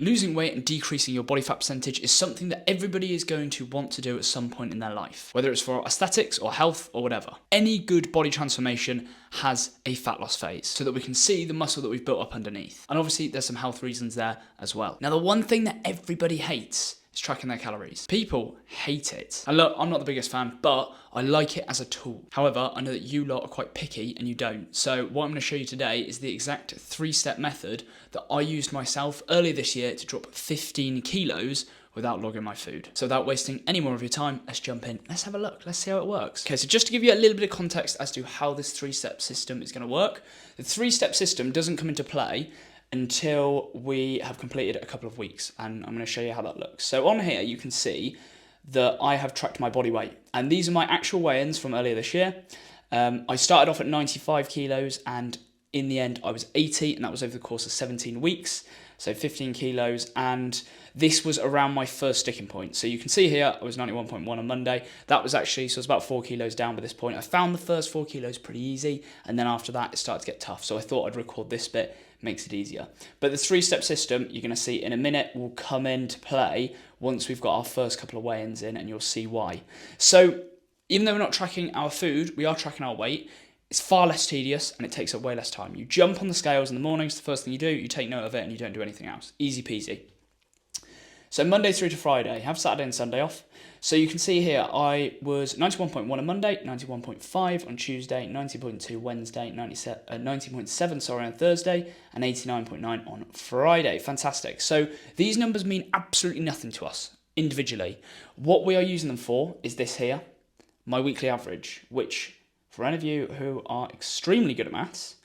Losing weight and decreasing your body fat percentage is something that everybody is going to want to do at some point in their life, whether it's for aesthetics or health or whatever. Any good body transformation has a fat loss phase so that we can see the muscle that we've built up underneath. And obviously there's some health reasons there as well. Now, the one thing that everybody hates is tracking their calories. People hate it. And look, I'm not the biggest fan, but I like it as a tool. However, I know that you lot are quite picky and you don't. So what I'm going to show you today is the exact 3-step method that I used myself earlier this year to drop 15 kilos without logging my food. So without wasting any more of your time, let's jump in. Let's have a look. Let's see how it works. Okay, so just to give you a little bit of context as to how this 3-step system is going to work, the 3-step system doesn't come into play until we have completed a couple of weeks, and I'm going to show you how that looks. So on here you can see that I have tracked my body weight, and these are my actual weigh-ins from earlier this year. I started off at 95 kilos and in the end I was 80, and that was over the course of 17 weeks, so 15 kilos, and this was around my first sticking point. So you can see here I was 91.1 on Monday. That was actually, so I was about 4 kilos down by this point. I found the first 4 kilos pretty easy, and then after that it started to get tough, so I thought I'd record this bit, makes it easier. But the 3-step system, you're going to see in a minute, will come into play once we've got our first couple of weigh-ins in, and you'll see why. So even though we're not tracking our food, we are tracking our weight. It's far less tedious and it takes up way less time. You jump on the scales in the mornings, the first thing you do, you take note of it and you don't do anything else. Easy peasy. So Monday through to Friday, have Saturday and Sunday off. So you can see here I was 91.1 on Monday, 91.5 on Tuesday, 90.2 Wednesday, 90.7 on Thursday, and 89.9 on Friday. Fantastic. So these numbers mean absolutely nothing to us individually. What we are using them for is this here, my weekly average, which for any of you who are extremely good at maths,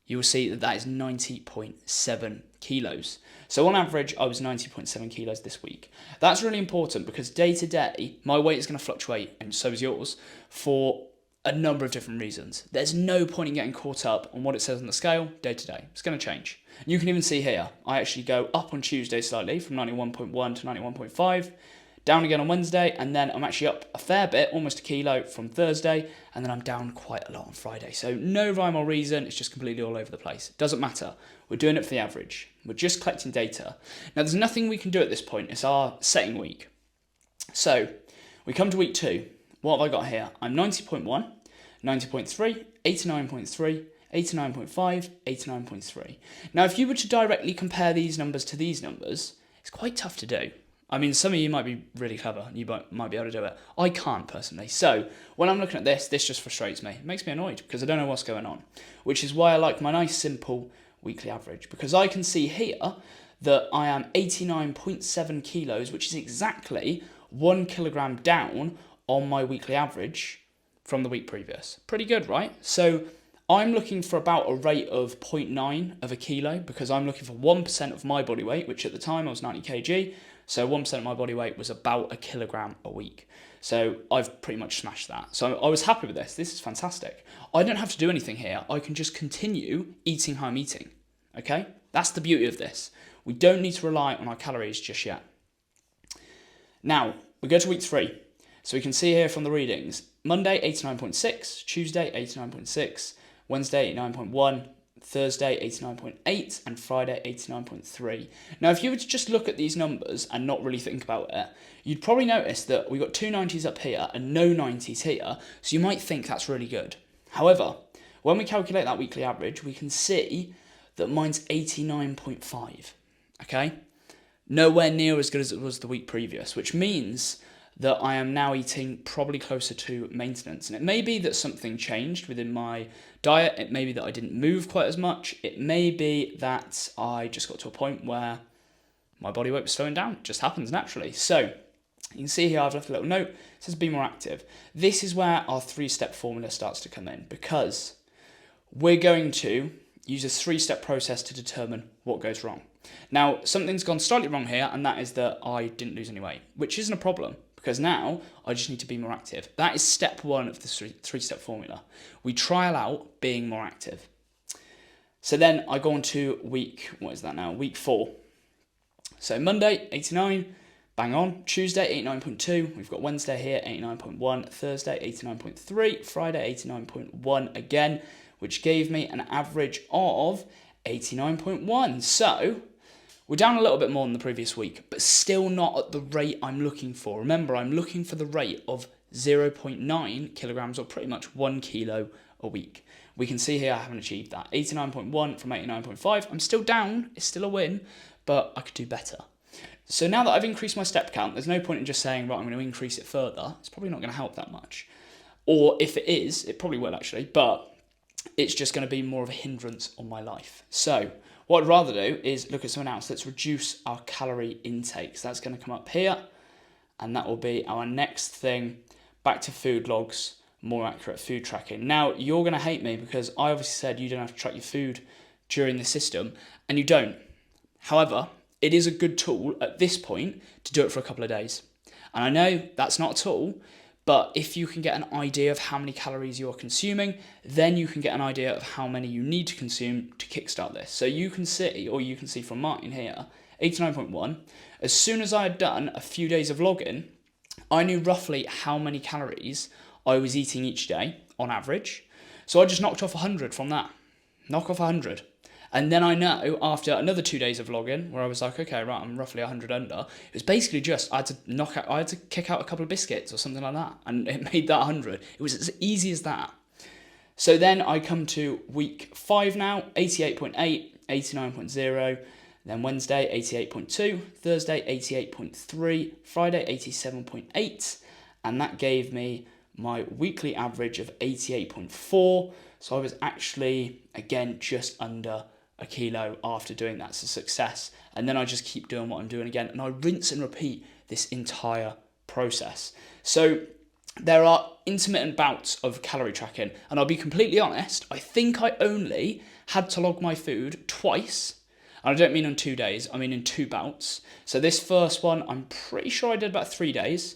you will see that that is 90.7 kilos. So on average, I was 90.7 kilos this week. That's really important because day to day, my weight is going to fluctuate, and so is yours, for a number of different reasons. There's no point in getting caught up on what it says on the scale day to day. It's going to change. And you can even see here, I actually go up on Tuesday slightly from 91.1 to 91.5, down again on Wednesday, and then I'm actually up a fair bit, almost a kilo from Thursday, and then I'm down quite a lot on Friday. So no rhyme or reason, it's just completely all over the place. It doesn't matter. We're doing it for the average. We're just collecting data. Now there's nothing we can do at this point. It's our setting week. So we come to week 2. What have I got here? I'm 90.1, 90.3, 89.3, 89.5, 89.3. Now if you were to directly compare these numbers to these numbers, it's quite tough to do. I mean, some of you might be really clever and you might be able to do it. I can't personally. So when I'm looking at this just frustrates me. It makes me annoyed because I don't know what's going on, which is why I like my nice simple weekly average, because I can see here that I am 89.7 kilos, which is exactly 1 kilogram down on my weekly average from the week previous. Pretty good, right? So I'm looking for about a rate of 0.9 of a kilo because I'm looking for 1% of my body weight, which at the time I was 90 kg. So 1% of my body weight was about a kilogram a week. So I've pretty much smashed that. So I was happy with this. This is fantastic. I don't have to do anything here. I can just continue eating how I'm eating. Okay? That's the beauty of this. We don't need to rely on our calories just yet. Now, we go to week 3. So we can see here from the readings, Monday 89.6, Tuesday 89.6, Wednesday 89.1, Thursday 89.8, and Friday 89.3. Now if you were to just look at these numbers and not really think about it, you'd probably notice that we've got 2 90s up here and no 90s here, so you might think that's really good. However, when we calculate that weekly average, we can see that mine's 89.5, okay? Nowhere near as good as it was the week previous, which means that I am now eating probably closer to maintenance. And it may be that something changed within my diet. It may be that I didn't move quite as much. It may be that I just got to a point where my body weight was slowing down. It just happens naturally. So you can see here I've left a little note. It says be more active. This is where our 3-step formula starts to come in, because we're going to use a 3-step process to determine what goes wrong. Now, something's gone slightly wrong here, and that is that I didn't lose any weight, which isn't a problem, because now I just need to be more active. That is step 1 of the 3-step formula. We trial out being more active. So then I go on to week 4. So Monday, 89, bang on. Tuesday, 89.2. We've got Wednesday here, 89.1. Thursday, 89.3. Friday, 89.1 again, which gave me an average of 89.1. So We're down a little bit more than the previous week, but still not at the rate I'm looking for. Remember, I'm looking for the rate of 0.9 kilograms, or pretty much 1 kilo a week. We can see here I haven't achieved that. 89.1 from 89.5. I'm still down, it's still a win, but I could do better. So now that I've increased my step count, there's no point in just saying, right, I'm going to increase it further. It's probably not going to help that much. Or if it is, it probably will actually, but it's just going to be more of a hindrance on my life. So what I'd rather do is look at something else. Let's reduce our calorie intake. So that's going to come up here, and that will be our next thing. Back to food logs, more accurate food tracking. Now, you're going to hate me because I obviously said you don't have to track your food during the system, and you don't. However, it is a good tool at this point to do it for a couple of days. And I know that's not a tool, but if you can get an idea of how many calories you're consuming, then you can get an idea of how many you need to consume to kickstart this. So you can see from mine here, 89.1. As soon as I had done a few days of logging, I knew roughly how many calories I was eating each day on average. So I just knocked off 100 from that. Knock off 100. And then I know after another 2 days of logging, where I was like, okay, right, I'm roughly 100 under. It was basically just I had to kick out a couple of biscuits or something like that, and it made that 100. It was as easy as that. So then I come to week 5 now, 88.8, 89.0. Then Wednesday, 88.2, Thursday, 88.3, Friday, 87.8, and that gave me my weekly average of 88.4. So I was actually, again, just under a kilo after doing that. It's a success. And then I just keep doing what I'm doing again, and I rinse and repeat this entire process. So there are intermittent bouts of calorie tracking, and I'll be completely honest, I think I only had to log my food twice. And I don't mean on 2 days, I mean in 2 bouts. So this first one, I'm pretty sure I did about 3 days,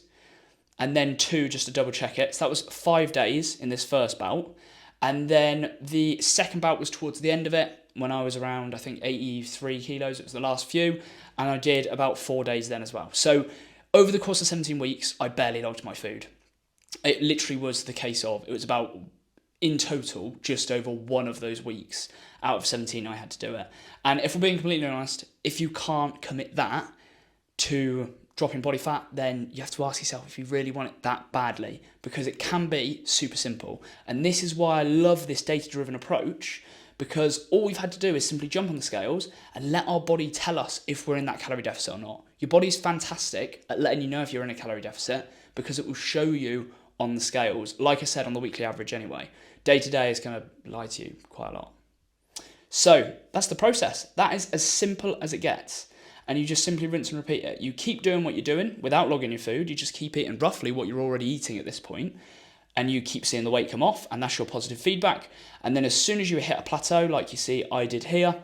and then 2 just to double check it. So that was 5 days in this first bout. And then the second bout was towards the end of it, when I was around, I think, 83 kilos. It was the last few, and I did about 4 days then as well. So over the course of 17 weeks, I barely logged my food. It literally was the case of, it was about, in total, just over one of those weeks out of 17 I had to do it. And if we're being completely honest, if you can't commit that to dropping body fat, then you have to ask yourself if you really want it that badly, because it can be super simple. And this is why I love this data-driven approach, because all we've had to do is simply jump on the scales and let our body tell us if we're in that calorie deficit or not. Your body's fantastic at letting you know if you're in a calorie deficit, because it will show you on the scales, like I said, on the weekly average anyway. Day to day is going to lie to you quite a lot. So that's the process. That is as simple as it gets. And you just simply rinse and repeat it. You keep doing what you're doing without logging your food. You just keep eating roughly what you're already eating at this point, and you keep seeing the weight come off, and that's your positive feedback. And then as soon as you hit a plateau, like you see I did here,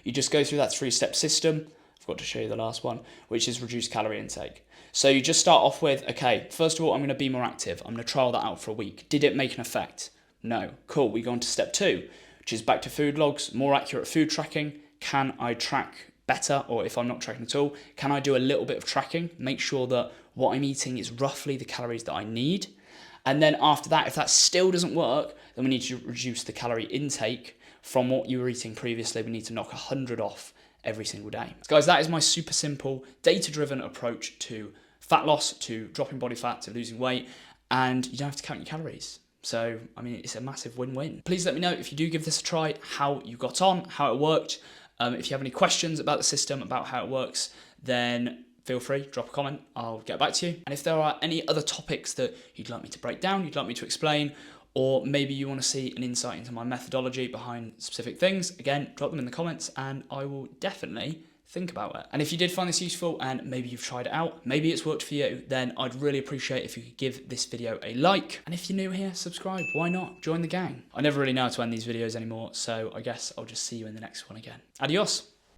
you just go through that 3-step system. I forgot to show you the last one, which is reduce calorie intake. So you just start off with, okay, first of all, I'm going to be more active. I'm going to trial that out for a week. Did it make an effect? No. Cool. We go on to step 2, which is back to food logs, more accurate food tracking. Can I track better? Or if I'm not tracking at all, can I do a little bit of tracking? Make sure that what I'm eating is roughly the calories that I need. And then after that, if that still doesn't work, then we need to reduce the calorie intake from what you were eating previously. We need to knock 100 off every single day. So guys, that is my super simple data-driven approach to fat loss, to dropping body fat, to losing weight, and you don't have to count your calories. So, I mean, it's a massive win-win. Please let me know if you do give this a try, how you got on, how it worked. If you have any questions about the system, about how it works, then feel free, drop a comment, I'll get back to you. And if there are any other topics that you'd like me to break down, you'd like me to explain, or maybe you want to see an insight into my methodology behind specific things, again, drop them in the comments and I will definitely think about it. And if you did find this useful and maybe you've tried it out, maybe it's worked for you, then I'd really appreciate if you could give this video a like. And if you're new here, subscribe. Why not? Join the gang. I never really know how to end these videos anymore, so I guess I'll just see you in the next one again. Adios.